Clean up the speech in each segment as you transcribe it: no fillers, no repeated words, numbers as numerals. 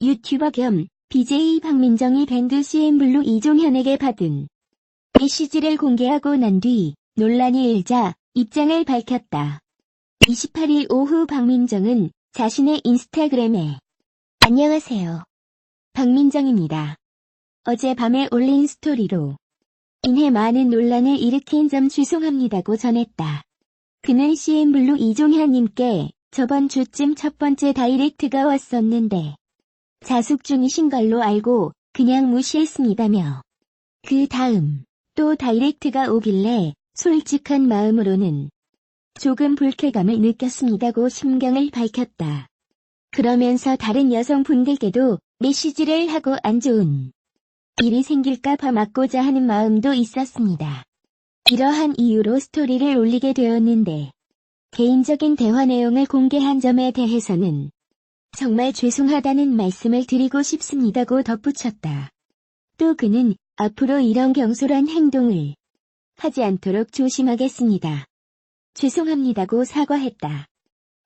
유튜버 겸 BJ 박민정이 밴드 CN블루 이종현에게 받은 메시지를 공개하고 난 뒤 논란이 일자 입장을 밝혔다. 28일 오후 박민정은 자신의 인스타그램에 안녕하세요. 박민정입니다. 어젯밤에 올린 스토리로 인해 많은 논란을 일으킨 점 죄송합니다고 전했다. 그는 CN블루 이종현님께 저번 주쯤 첫 번째 다이렉트가 왔었는데 자숙 중이신 걸로 알고 그냥 무시했습니다며 그 다음 또 다이렉트가 오길래 솔직한 마음으로는 조금 불쾌감을 느꼈습니다고 심경을 밝혔다. 그러면서 다른 여성분들께도 메시지를 하고 안 좋은 일이 생길까봐 막고자 하는 마음도 있었습니다. 이러한 이유로 스토리를 올리게 되었는데 개인적인 대화 내용을 공개한 점에 대해서는 정말 죄송하다는 말씀을 드리고 싶습니다고 덧붙였다. 또 그는 앞으로 이런 경솔한 행동을 하지 않도록 조심하겠습니다. 죄송합니다고 사과했다.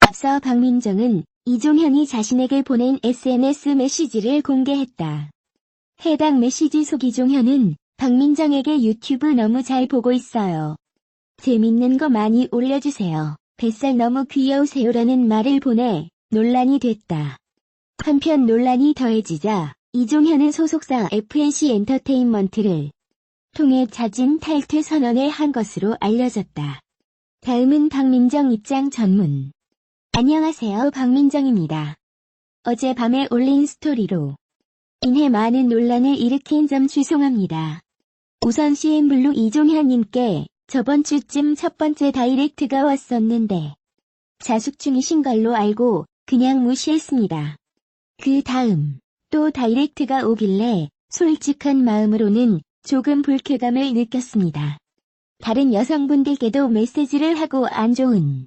앞서 박민정은 이종현이 자신에게 보낸 SNS 메시지를 공개했다. 해당 메시지 속 이종현은 박민정에게 유튜브 너무 잘 보고 있어요. 재밌는 거 많이 올려주세요. 뱃살 너무 귀여우세요라는 말을 보내 논란이 됐다. 한편 논란이 더해지자 이종현은 소속사 FNC 엔터테인먼트를 통해 자진 탈퇴 선언을 한 것으로 알려졌다. 다음은 박민정 입장 전문. 안녕하세요. 박민정입니다. 어젯밤에 올린 스토리로 인해 많은 논란을 일으킨 점 죄송합니다. 우선 CN블루 이종현님께 저번 주쯤 첫 번째 다이렉트가 왔었는데 자숙 중이신 걸로 알고 그냥 무시했습니다. 그 다음 또 다이렉트가 오길래 솔직한 마음으로는 조금 불쾌감을 느꼈습니다. 다른 여성분들께도 메시지를 하고 안 좋은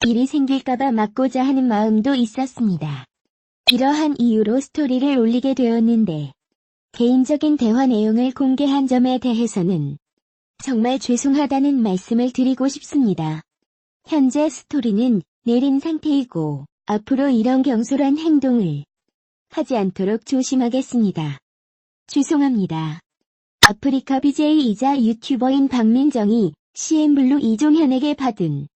일이 생길까봐 막고자 하는 마음도 있었습니다. 이러한 이유로 스토리를 올리게 되었는데 개인적인 대화 내용을 공개한 점에 대해서는 정말 죄송하다는 말씀을 드리고 싶습니다. 현재 스토리는 내린 상태이고 앞으로 이런 경솔한 행동을 하지 않도록 조심하겠습니다. 죄송합니다. 아프리카 BJ이자 유튜버인 박민정이 CN블루 이종현에게 받은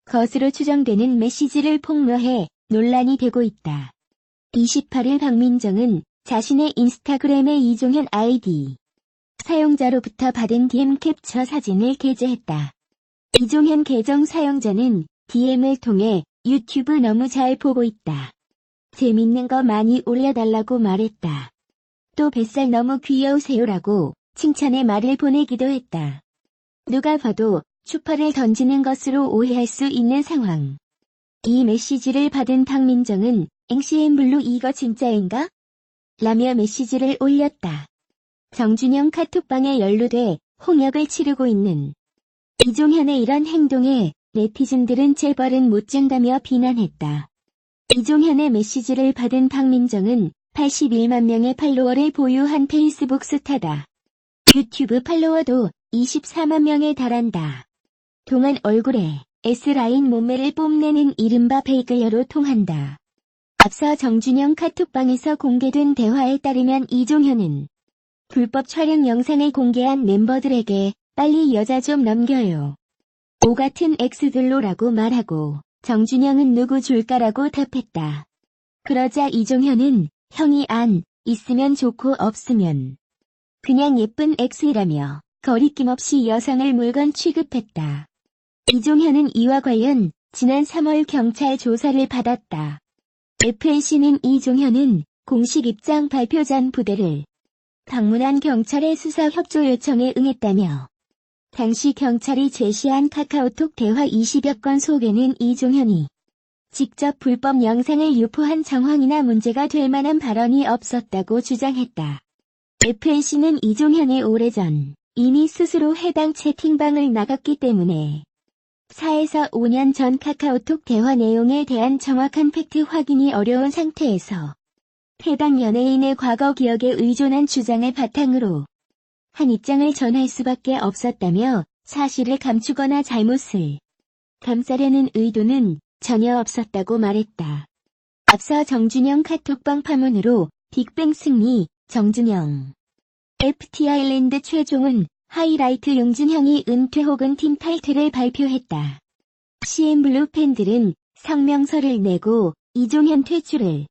것으로 추정되는 메시지를 폭로해 논란이 되고 있다. 28일 박민정은 자신의 인스타그램에 이종현 아이디 사용자로부터 받은 DM 캡처 사진을 게재했다. 이종현 계정 사용자는 DM을 통해 유튜브 너무 잘 보고 있다. 재밌는 거 많이 올려달라고 말했다. 또 뱃살 너무 귀여우세요라고 칭찬의 말을 보내기도 했다. 누가 봐도 추파를 던지는 것으로 오해할 수 있는 상황. 이 메시지를 받은 박민정은 CN블루 이거 진짜인가? 라며 메시지를 올렸다. 정준영 카톡방에 연루돼 홍역을 치르고 있는 이종현의 이런 행동에 네티즌들은 재벌은 못 준다며 비난했다. 이종현의 메시지를 받은 박민정은 81만 명의 팔로워를 보유한 페이스북 스타다. 유튜브 팔로워도 24만 명에 달한다. 동안 얼굴에 S라인 몸매를 뽐내는 이른바 베이글녀로 통한다. 앞서 정준영 카톡방에서 공개된 대화에 따르면 이종현은 불법 촬영 영상을 공개한 멤버들에게 빨리 여자 좀 넘겨요. 오 같은 X들로라고 말하고 정준영은 누구 줄까라고 답했다. 그러자 이종현은 형이 안 있으면 좋고 없으면 그냥 예쁜 X라며 거리낌 없이 여성을 물건 취급했다. 이종현은 이와 관련 지난 3월 경찰 조사를 받았다. FNC는 이종현은 공식 입장 발표 전 부대를 방문한 경찰의 수사 협조 요청에 응했다며 당시 경찰이 제시한 카카오톡 대화 20여 건 속에는 이종현이 직접 불법 영상을 유포한 정황이나 문제가 될 만한 발언이 없었다고 주장했다. FNC는 이종현이 오래전 이미 스스로 해당 채팅방을 나갔기 때문에 4에서 5년 전 카카오톡 대화 내용에 대한 정확한 팩트 확인이 어려운 상태에서 해당 연예인의 과거 기억에 의존한 주장을 바탕으로 한 입장을 전할 수밖에 없었다며 사실을 감추거나 잘못을 감싸려는 의도는 전혀 없었다고 말했다. 앞서 정준영 카톡방 파문으로 빅뱅 승리, 정준영. FT 아일랜드 최종은 하이라이트 용준형이 은퇴 혹은 팀 탈퇴를 발표했다. CN블루 팬들은 성명서를 내고 이종현 퇴출을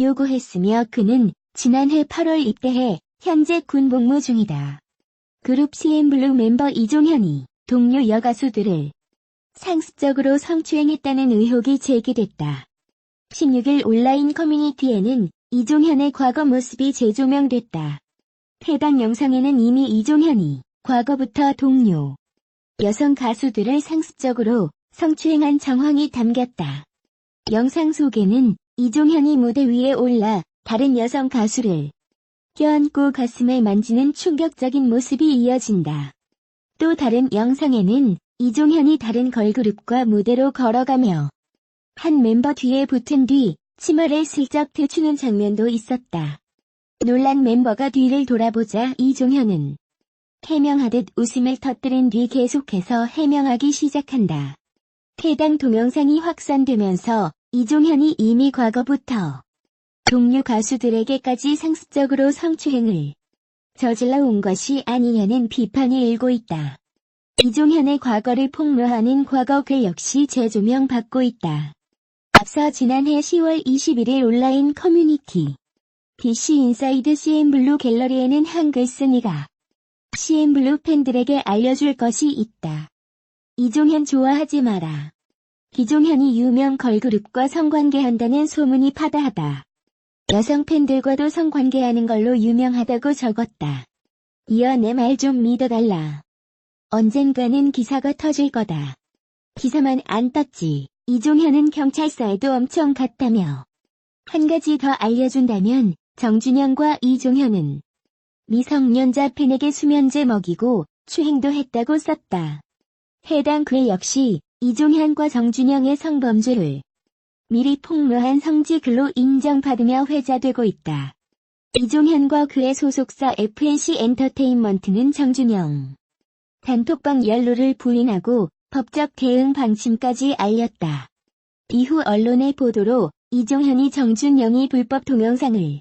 요구했으며 그는 지난해 8월 입대해 현재 군 복무 중이다. 그룹 CN블루 멤버 이종현이 동료 여가수들을 상습적으로 성추행했다는 의혹이 제기됐다. 16일 온라인 커뮤니티에는 이종현의 과거 모습이 재조명됐다. 해당 영상에는 이미 이종현이 과거부터 동료 여성 가수들을 상습적으로 성추행한 정황이 담겼다. 영상 속에는 이종현이 무대 위에 올라 다른 여성 가수를 껴안고 가슴을 만지는 충격적인 모습이 이어진다. 또 다른 영상에는 이종현이 다른 걸그룹과 무대로 걸어가며 한 멤버 뒤에 붙은 뒤 치마를 슬쩍 들추는 장면도 있었다. 놀란 멤버가 뒤를 돌아보자 이종현은 해명하듯 웃음을 터뜨린 뒤 계속해서 해명하기 시작한다. 해당 동영상이 확산되면서 이종현이 이미 과거부터 동료 가수들에게까지 상습적으로 성추행을 저질러 온 것이 아니냐는 비판이 일고 있다. 이종현의 과거를 폭로하는 과거 글 역시 재조명받고 있다. 앞서 지난해 10월 21일 온라인 커뮤니티 DC 인사이드 CN블루 갤러리에는 한 글쓴이가 CN블루 팬들에게 알려줄 것이 있다. 이종현 좋아하지 마라. 이종현이 유명 걸그룹과 성관계한다는 소문이 파다하다. 여성 팬들과도 성관계하는 걸로 유명하다고 적었다. 이어 내 말 좀 믿어달라. 언젠가는 기사가 터질 거다. 기사만 안 떴지. 이종현은 경찰서에도 엄청 갔다며. 한 가지 더 알려준다면 정준영과 이종현은 미성년자 팬에게 수면제 먹이고 추행도 했다고 썼다. 해당 글 역시 이종현과 정준영의 성범죄를 미리 폭로한 성지글로 인정받으며 회자되고 있다. 이종현과 그의 소속사 FNC 엔터테인먼트는 정준영 단톡방 연루를 부인하고 법적 대응 방침까지 알렸다. 이후 언론의 보도로 이종현이 정준영이 불법 동영상을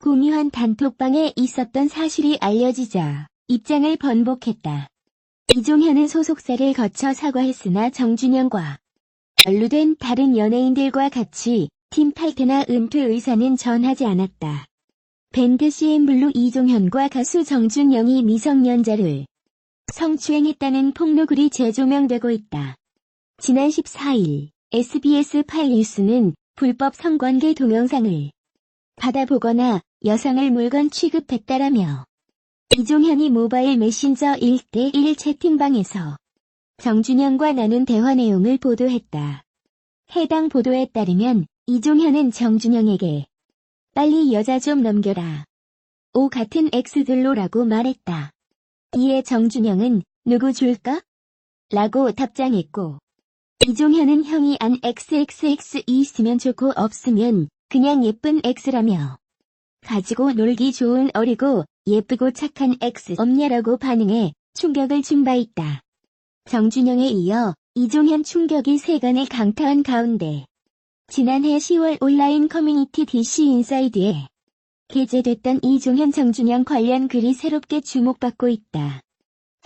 공유한 단톡방에 있었던 사실이 알려지자 입장을 번복했다. 이종현은 소속사를 거쳐 사과했으나 정준영과 연루된 다른 연예인들과 같이 팀 탈퇴나 은퇴 의사는 전하지 않았다. 밴드 CN블루 이종현과 가수 정준영이 미성년자를 성추행했다는 폭로글이 재조명되고 있다. 지난 14일 SBS 8뉴스는 불법 성관계 동영상을 받아보거나 여성을 물건 취급했다라며 이종현이 모바일 메신저 1대1 채팅방에서 정준영과 나눈 대화 내용을 보도했다. 해당 보도에 따르면 이종현은 정준영에게 빨리 여자 좀 넘겨라. 오 같은 X들로라고 말했다. 이에 정준영은 누구 줄까? 라고 답장했고 이종현은 형이 안 XXX 있으면 좋고 없으면 그냥 예쁜 X라며 가지고 놀기 좋은 어리고 예쁘고 착한 X 없냐라고 반응해 충격을 준 바 있다. 정준영에 이어 이종현 충격이 세간을 강타한 가운데 지난해 10월 온라인 커뮤니티 DC 인사이드에 게재됐던 이종현 정준영 관련 글이 새롭게 주목받고 있다.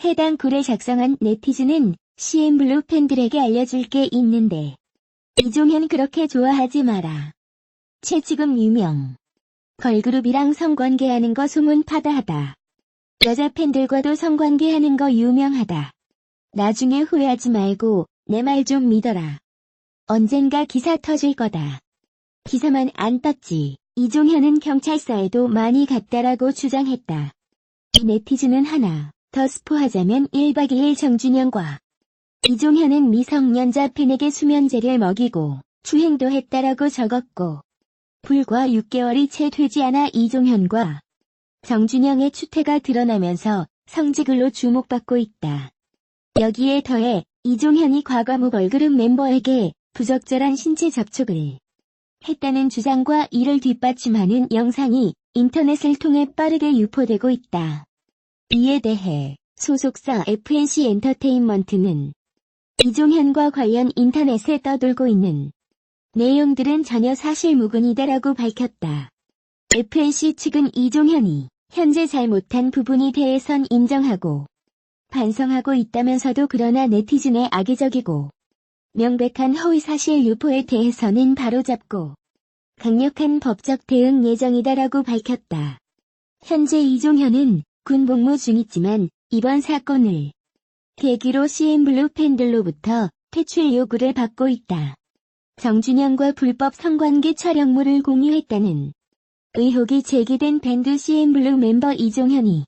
해당 글을 작성한 네티즌은 CN블루 팬들에게 알려줄 게 있는데 이종현 그렇게 좋아하지 마라. 지금 유명 걸그룹이랑 성관계하는 거 소문 파다하다. 여자 팬들과도 성관계하는 거 유명하다. 나중에 후회하지 말고 내 말 좀 믿어라. 언젠가 기사 터질 거다. 기사만 안 떴지. 이종현은 경찰서에도 많이 갔다라고 주장했다. 이 네티즌은 하나 더 스포하자면 1박 2일 정준영과 이종현은 미성년자 팬에게 수면제를 먹이고 추행도 했다라고 적었고 불과 6개월이 채 되지 않아 이종현과 정준영의 추태가 드러나면서 성지글로 주목받고 있다. 여기에 더해 이종현이 과거 모 걸그룹 멤버에게 부적절한 신체 접촉을 했다는 주장과 이를 뒷받침하는 영상이 인터넷을 통해 빠르게 유포되고 있다. 이에 대해 소속사 FNC 엔터테인먼트는 이종현과 관련 인터넷에 떠돌고 있는 내용들은 전혀 사실무근이다라고 밝혔다. FNC 측은 이종현이 현재 잘못한 부분에 대해선 인정하고 반성하고 있다면서도 그러나 네티즌의 악의적이고 명백한 허위사실 유포에 대해서는 바로잡고 강력한 법적 대응 예정이다라고 밝혔다. 현재 이종현은 군 복무 중이지만 이번 사건을 계기로 CN블루 팬들로부터 퇴출 요구를 받고 있다. 정준영과 불법 성관계 촬영물을 공유했다는 의혹이 제기된 밴드 CN블루 멤버 이종현이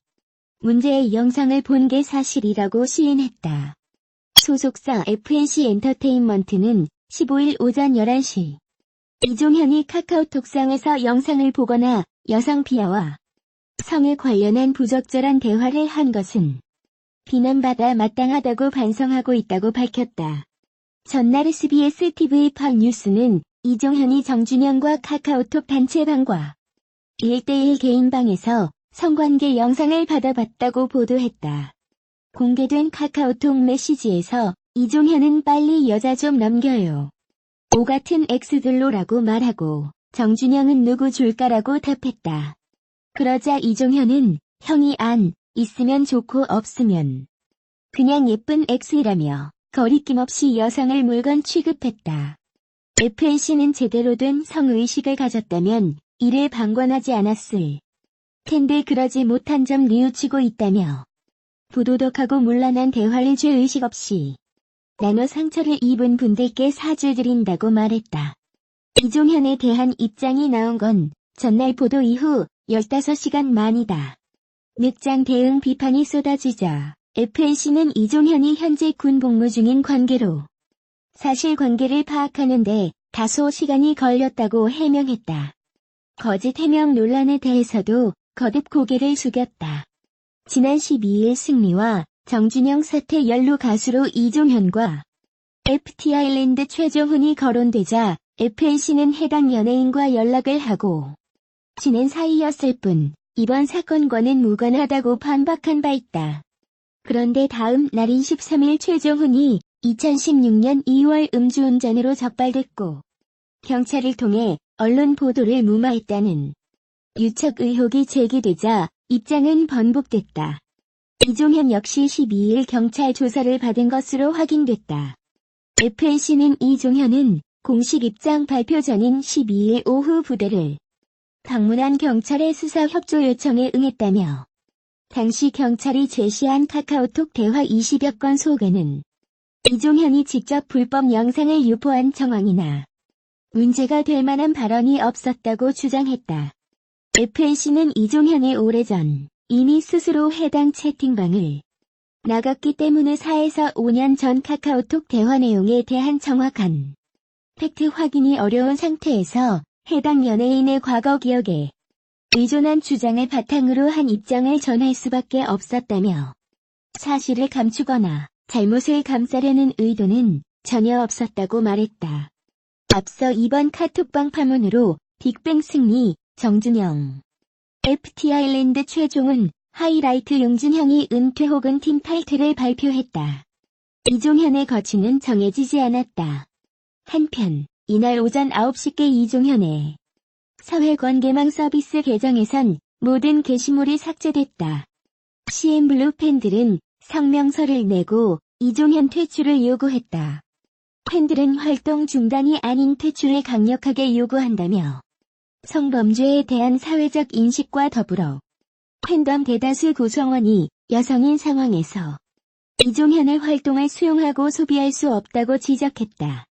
문제의 영상을 본 게 사실이라고 시인했다. 소속사 FNC 엔터테인먼트는 15일 오전 11시 이종현이 카카오톡상에서 영상을 보거나 여성 비하와 성에 관련한 부적절한 대화를 한 것은 비난받아 마땅하다고 반성하고 있다고 밝혔다. 전날 SBS TV 팝뉴스는 이종현이 정준영과 카카오톡 단체방과 1대1 개인방에서 성관계 영상을 받아봤다고 보도했다. 공개된 카카오톡 메시지에서 이종현은 빨리 여자 좀 넘겨요. 오 같은 X들로라고 말하고 정준영은 누구 줄까라고 답했다. 그러자 이종현은 형이 안 있으면 좋고 없으면 그냥 예쁜 X라며 거리낌 없이 여성을 물건 취급했다. FNC는 제대로 된 성의식을 가졌다면 이를 방관하지 않았을 텐데 그러지 못한 점 뉘우치고 있다며 부도덕하고 문란한 대화를 죄의식 없이 나눠 상처를 입은 분들께 사죄드린다고 말했다. 이종현에 대한 입장이 나온 건 전날 보도 이후 15시간 만이다. 늑장 대응 비판이 쏟아지자 FNC는 이종현이 현재 군 복무 중인 관계로 사실관계를 파악하는데 다소 시간이 걸렸다고 해명했다. 거짓 해명 논란에 대해서도 거듭 고개를 숙였다. 지난 12일 승리와 정준영 사태 연루 가수로 이종현과 FT 아일랜드 최종훈이 거론되자 FNC는 해당 연예인과 연락을 하고 지낸 사이였을 뿐 이번 사건과는 무관하다고 반박한 바 있다. 그런데 다음 날인 13일 최종훈이 2016년 2월 음주운전으로 적발됐고 경찰을 통해 언론 보도를 무마했다는 유착 의혹이 제기되자 입장은 번복됐다. 이종현 역시 12일 경찰 조사를 받은 것으로 확인됐다. FNC는 이종현은 공식 입장 발표 전인 12일 오후 부대를 방문한 경찰의 수사 협조 요청에 응했다며 당시 경찰이 제시한 카카오톡 대화 20여 건 속에는 이종현이 직접 불법 영상을 유포한 정황이나 문제가 될 만한 발언이 없었다고 주장했다. FNC는 이종현이 오래전 이미 스스로 해당 채팅방을 나갔기 때문에 4에서 5년 전 카카오톡 대화 내용에 대한 정확한 팩트 확인이 어려운 상태에서 해당 연예인의 과거 기억에 의존한 주장을 바탕으로 한 입장을 전할 수밖에 없었다며 사실을 감추거나 잘못을 감싸려는 의도는 전혀 없었다고 말했다. 앞서 이번 카톡방 파문으로 빅뱅 승리, 정준영, FT 아일랜드 최종훈, 하이라이트 용준형이 은퇴 혹은 팀 탈퇴를 발표했다. 이종현의 거취는 정해지지 않았다. 한편 이날 오전 9시께 이종현의 사회관계망 서비스 계정에선 모든 게시물이 삭제됐다. CN블루 팬들은 성명서를 내고 이종현 퇴출을 요구했다. 팬들은 활동 중단이 아닌 퇴출을 강력하게 요구한다며 성범죄에 대한 사회적 인식과 더불어 팬덤 대다수 구성원이 여성인 상황에서 이종현의 활동을 수용하고 소비할 수 없다고 지적했다.